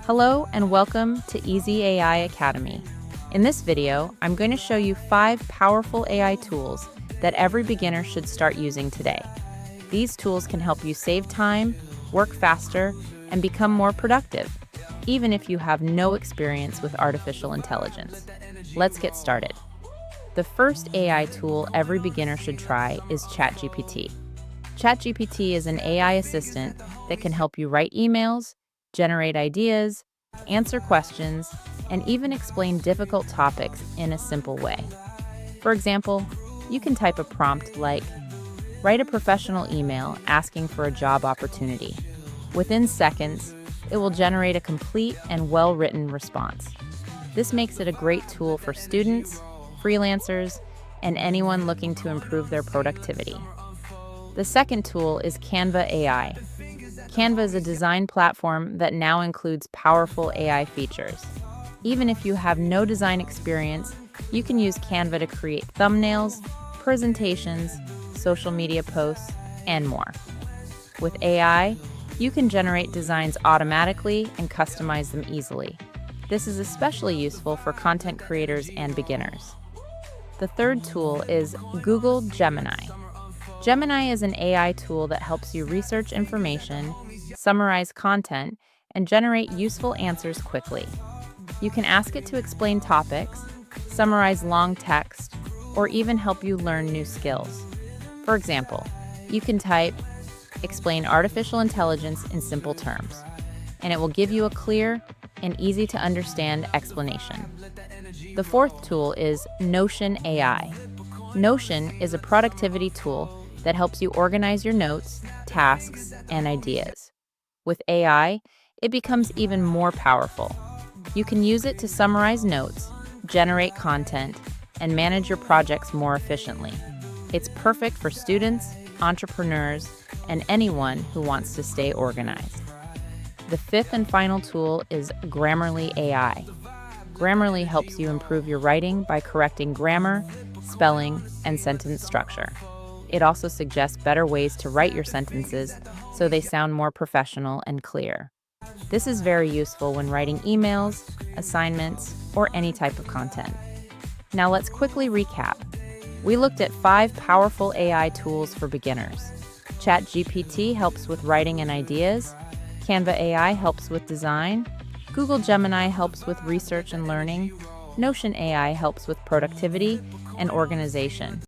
Hello and welcome to Easy AI Academy. In this video, I'm going to show you 5 powerful AI tools that every beginner should start using today. These tools can help you save time, work faster, and become more productive, even if you have no experience with artificial intelligence. Let's get started. The first AI tool every beginner should try is ChatGPT. ChatGPT is an AI assistant that can help you write emails, generate ideas, answer questions, and even explain difficult topics in a simple way. For example, you can type a prompt like, "Write a professional email asking for a job opportunity." Within seconds, it will generate a complete and well-written response. This makes it a great tool for students, freelancers, and anyone looking to improve their productivity. The second tool is Canva AI. Canva is a design platform that now includes powerful AI features. Even if you have no design experience, you can use Canva to create thumbnails, presentations, social media posts, and more. With AI, you can generate designs automatically and customize them easily. This is especially useful for content creators and beginners. The third tool is Google Gemini. Gemini is an AI tool that helps you research information, summarize content, and generate useful answers quickly. You can ask it to explain topics, summarize long text, or even help you learn new skills. For example, you can type, "Explain artificial intelligence in simple terms," and it will give you a clear and easy to understand explanation. The fourth tool is Notion AI. Notion is a productivity tool that helps you organize your notes, tasks, and ideas. With AI, it becomes even more powerful. You can use it to summarize notes, generate content, and manage your projects more efficiently. It's perfect for students, entrepreneurs, and anyone who wants to stay organized. The fifth and final tool is Grammarly AI. Grammarly helps you improve your writing by correcting grammar, spelling, and sentence structure. It also suggests better ways to write your sentences so they sound more professional and clear. This is very useful when writing emails, assignments, or any type of content. Now let's quickly recap. We looked at 5 powerful AI tools for beginners. ChatGPT helps with writing and ideas. Canva AI helps with design. Google Gemini helps with research and learning. Notion AI helps with productivity and organization.